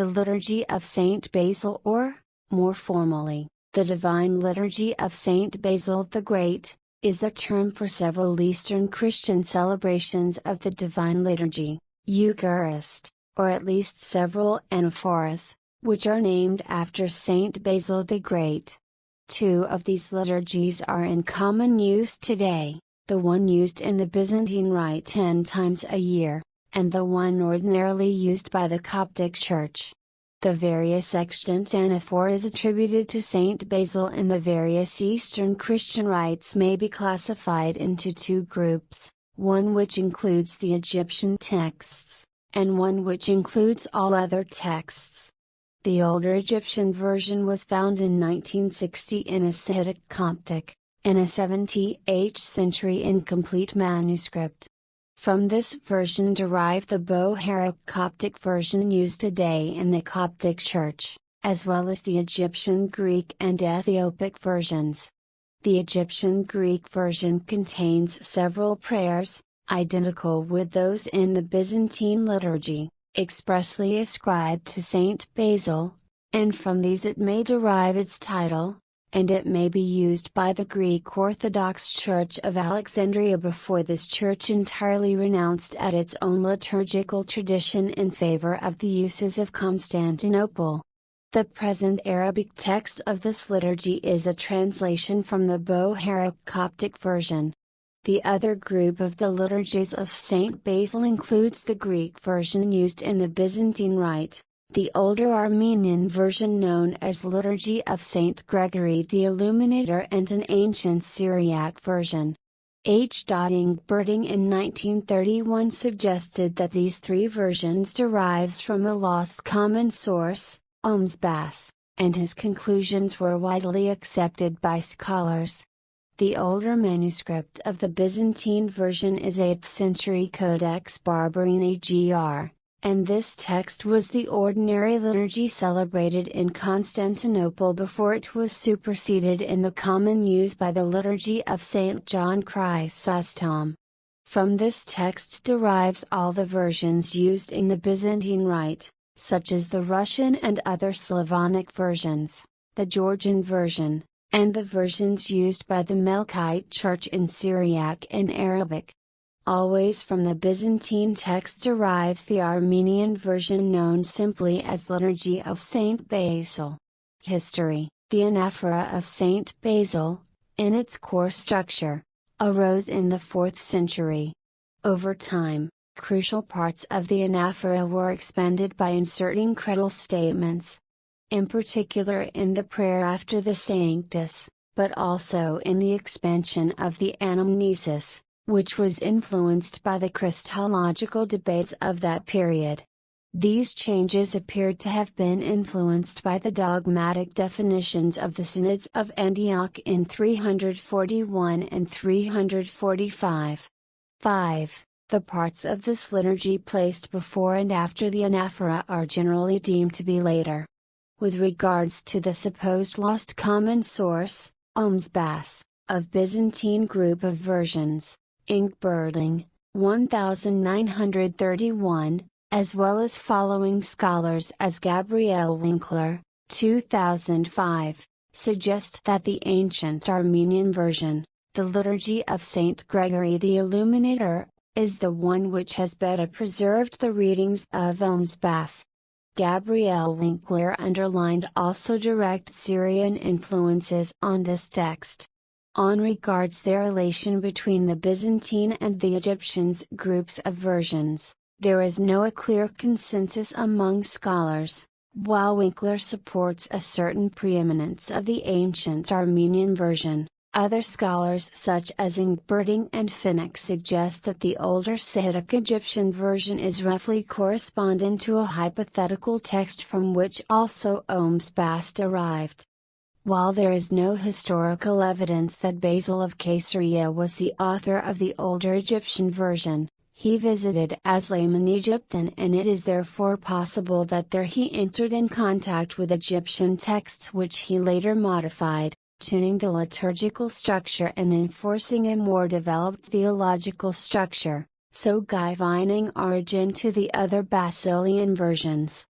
The Liturgy of Saint Basil, or, more formally, the Divine Liturgy of Saint Basil the Great, is a term for several Eastern Christian celebrations of the Divine Liturgy, Eucharist, or at least several anaphoras, which are named after Saint Basil the Great. Two of these liturgies are in common use today, the one used in the Byzantine Rite 10 times a year, and the one ordinarily used by the Coptic Church. The various extant anaphoras attributed to Saint Basil in the various Eastern Christian rites may be classified into two groups, one which includes the Egyptian texts, and one which includes all other texts. The older Egyptian version was found in 1960 in a Sahidic Coptic, and a 17th century incomplete manuscript. From this version derived the Boharic Coptic version used today in the Coptic Church, as well as the Egyptian Greek and Ethiopic versions. The Egyptian Greek version contains several prayers, identical with those in the Byzantine liturgy, expressly ascribed to Saint Basil, and from these it may derive its title, and it may be used by the Greek Orthodox Church of Alexandria before this church entirely renounced at its own liturgical tradition in favor of the uses of Constantinople. The present Arabic text of this liturgy is a translation from the Boharic Coptic version. The other group of the liturgies of Saint Basil includes the Greek version used in the Byzantine Rite, the older Armenian version known as Liturgy of Saint Gregory the Illuminator, and an ancient Syriac version. H. Ingberting in 1931 suggested that these three versions derives from a lost common source, Bas, and his conclusions were widely accepted by scholars. The older manuscript of the Byzantine version is 8th century Codex Barberini Gr, and this text was the ordinary liturgy celebrated in Constantinople before it was superseded in the common use by the Liturgy of St. John Chrysostom. From this text derives all the versions used in the Byzantine Rite, such as the Russian and other Slavonic versions, the Georgian version, and the versions used by the Melkite Church in Syriac and Arabic. Always from the Byzantine text derives the Armenian version known simply as Liturgy of Saint Basil. History: the anaphora of Saint Basil, in its core structure, arose in the 4th century. Over time, crucial parts of the anaphora were expanded by inserting creedal statements. In particular in the prayer after the Sanctus, but also in the expansion of the anamnesis, which was influenced by the Christological debates of that period. These changes appeared to have been influenced by the dogmatic definitions of the Synods of Antioch in 341 and 345. 5. The parts of this liturgy placed before and after the anaphora are generally deemed to be later. With regards to the supposed lost common source, Bas, of Byzantine group of versions, Ingberting, 1931, as well as following scholars as Gabriel Winkler, 2005, suggest that the ancient Armenian version, the Liturgy of Saint Gregory the Illuminator, is the one which has better preserved the readings of Bas. Gabriel Winkler underlined also direct Syrian influences on this text. On regards the relation between the Byzantine and the Egyptians groups of versions, there is no clear consensus among scholars. While Winkler supports a certain preeminence of the ancient Armenian version, other scholars such as Ingberting and Finnick suggest that the older Sahidic Egyptian version is roughly corresponding to a hypothetical text from which also Bas derived. While there is no historical evidence that Basil of Caesarea was the author of the older Egyptian version, he visited as layman Egypt, and it is therefore possible that there he entered in contact with Egyptian texts which he later modified, tuning the liturgical structure and enforcing a more developed theological structure, so giving origin to the other Basilian versions.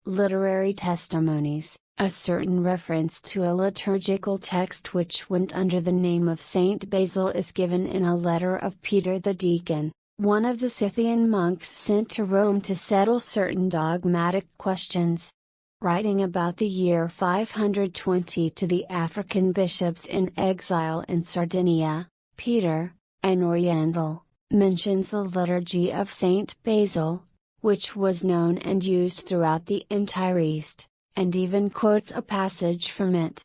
Literary testimonies. A certain reference to a liturgical text which went under the name of Saint Basil is given in a letter of Peter the Deacon, one of the Scythian monks sent to Rome to settle certain dogmatic questions. Writing about the year 520 to the African bishops in exile in Sardinia, Peter, an Oriental, mentions the Liturgy of Saint Basil, which was known and used throughout the entire East, and even quotes a passage from it.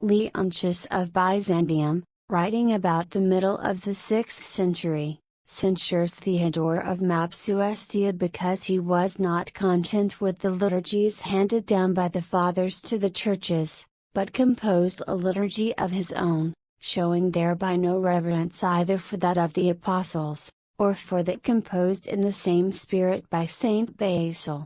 Leontius of Byzantium, writing about the middle of the 6th century, censures Theodore of Mopsuestia because he was not content with the liturgies handed down by the Fathers to the churches, but composed a liturgy of his own, showing thereby no reverence either for that of the Apostles, or for that composed in the same spirit by Saint Basil.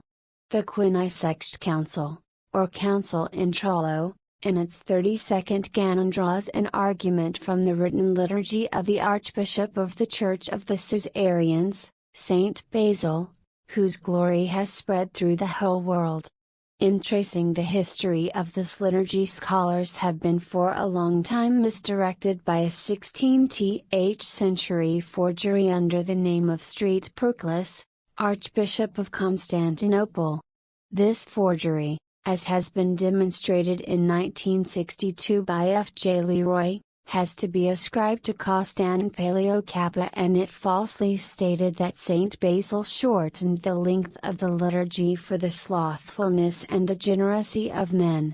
The Quinisext Council, or Council in Trullo, in its 32nd canon draws an argument from the written liturgy of the Archbishop of the Church of the Caesareans, Saint Basil, whose glory has spread through the whole world. In tracing the history of this liturgy, scholars have been for a long time misdirected by a 16th century forgery under the name of St. Proclus, Archbishop of Constantinople. This forgery, as has been demonstrated in 1962 by F. J. Leroy, has to be ascribed to Constantine Paleocappa, and it falsely stated that Saint Basil shortened the length of the liturgy for the slothfulness and degeneracy of men.